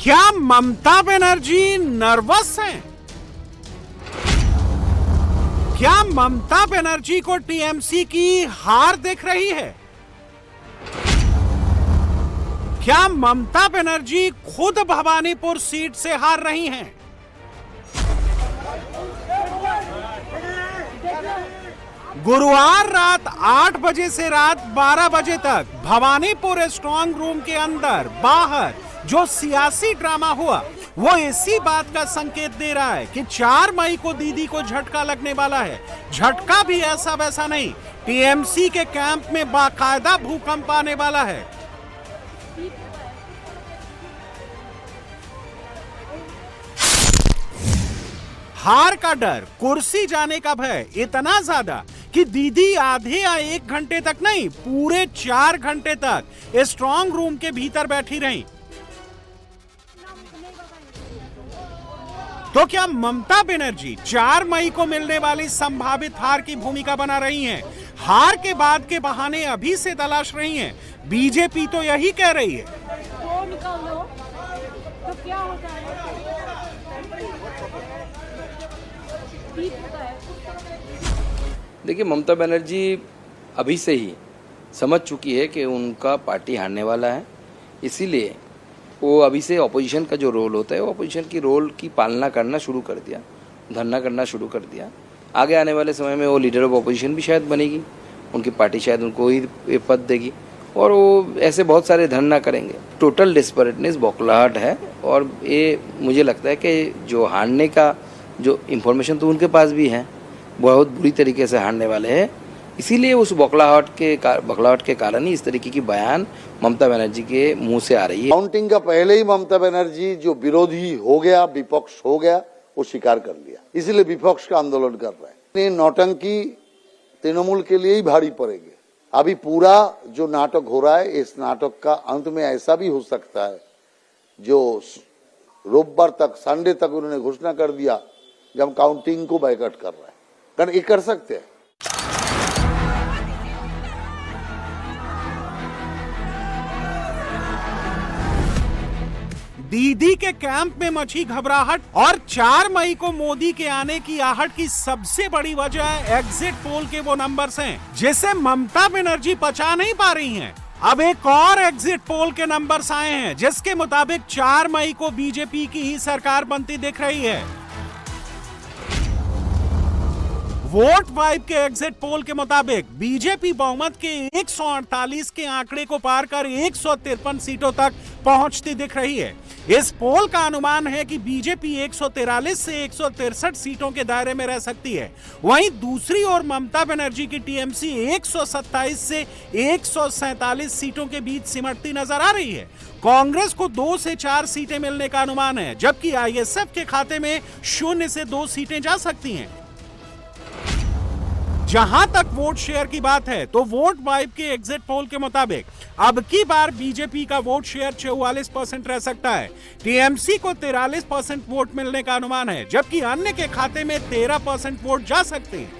क्या ममता बनर्जी नर्वस हैं? क्या ममता बनर्जी को टीएमसी की हार दिख रही है? क्या ममता बनर्जी खुद भवानीपुर सीट से हार रही हैं? गुरुवार रात 8 बजे से रात 12 बजे तक भवानीपुर स्ट्रांग रूम के अंदर बाहर जो सियासी ड्रामा हुआ वो इसी बात का संकेत दे रहा है कि 4 मई को दीदी को झटका लगने वाला है। झटका भी ऐसा वैसा नहीं, टीएमसी के कैंप में बाकायदा भूकंप आने वाला है। हार का डर, कुर्सी जाने का भय इतना ज्यादा कि दीदी आधे या 1 घंटे तक नहीं, पूरे 4 घंटे तक स्ट्रांग रूम के भीतर बैठी रहीं। तो क्या ममता बनर्जी 4 मई को मिलने वाली संभावित हार की भूमिका बना रही हैं? हार के बाद के बहाने अभी से तलाश रही हैं। बीजेपी तो यही कह रही है। तो निकाल लो, तो क्या होता है? देखिए, ममता बनर्जी अभी से ही समझ चुकी है कि उनका पार्टी हारने वाला है, इसीलिए वो अभी से ऑपोजिशन का जो रोल होता है वो ऑपोजिशन की रोल की पालना करना शुरू कर दिया, धरना करना शुरू कर दिया। आगे आने वाले समय में वो लीडर ऑफ ऑपोजिशन भी शायद बनेगी, उनकी पार्टी शायद उनको ही पद देगी और वो ऐसे बहुत सारे धरना करेंगे। टोटल डिस्परेटनेस, बौखलाहट है और ये मुझे लगता है कि जो हारने का जो इन्फॉर्मेशन तो उनके पास भी है, बहुत बुरी तरीके से हारने वाले हैं, इसीलिए उस बौखलाहट के कारण ही इस तरीके की बयान ममता बनर्जी के मुंह से आ रही है। काउंटिंग का पहले ही ममता बनर्जी जो विरोधी हो गया, विपक्ष हो गया, वो स्वीकार कर लिया, इसीलिए विपक्ष का आंदोलन कर रहे हैं। ये नौटंकी तृणमूल के लिए ही भारी पड़ेगी। अभी पूरा जो नाटक हो रहा है, इस नाटक का अंत में ऐसा भी हो सकता है जो रविवार तक, संडे तक उन्होंने घोषणा कर दिया जब काउंटिंग को बायकॉट कर रहा है, कारण ये कर सकते हैं। दीदी के कैंप में मची घबराहट और 4 मई को मोदी के आने की आहट की सबसे बड़ी वजह एग्जिट पोल के वो नंबर्स हैं जिसे ममता बनर्जी पचा नहीं पा रही हैं। अब एक और एग्जिट पोल के नंबर्स आए हैं जिसके मुताबिक 4 मई को बीजेपी की ही सरकार बनती दिख रही है। वोट वाइब के एग्जिट पोल के मुताबिक बीजेपी बहुमत के 148 के आंकड़े को पार कर 153 सीटों तक पहुंचती दिख रही है। इस पोल का अनुमान है कि बीजेपी 143 से 163 सीटों के दायरे में रह सकती है। वहीं दूसरी ओर ममता बनर्जी की टीएमसी 127 से 147 सीटों के बीच सिमटती नजर आ रही है। कांग्रेस को 2 से 4 सीटें मिलने का अनुमान है, जबकि आईएसएफ के खाते में 0 से 2 सीटें जा सकती हैं। जहां तक वोट शेयर की बात है तो वोट वाइब के एग्जिट पोल के मुताबिक अब की बार बीजेपी का वोट शेयर 44% रह सकता है। टीएमसी को 43% वोट मिलने का अनुमान है, जबकि अन्य के खाते में 13% वोट जा सकते हैं।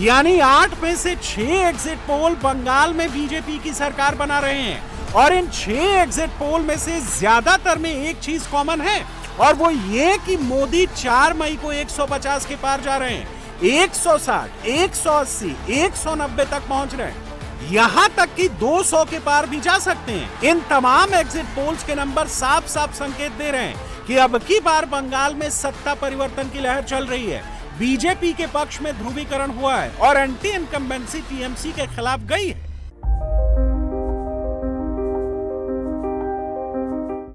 यानी 8 में से 6 एग्जिट पोल बंगाल में बीजेपी की सरकार बना रहे हैं और इन 6 एग्जिट पोल में से ज्यादातर में एक चीज कॉमन है और वो ये कि मोदी 4 मई को 150 के पार जा रहे हैं, 160, 180, 190 तक पहुंच रहे हैं, यहां तक कि 200 के पार भी जा सकते हैं। इन तमाम एग्जिट पोल्स के नंबर साफ साफ संकेत दे रहे हैं कि अब की बार बंगाल में सत्ता परिवर्तन की लहर चल रही है। बीजेपी के पक्ष में ध्रुवीकरण हुआ है और एंटी इनकम्बेंसी टीएमसी के खिलाफ गई है।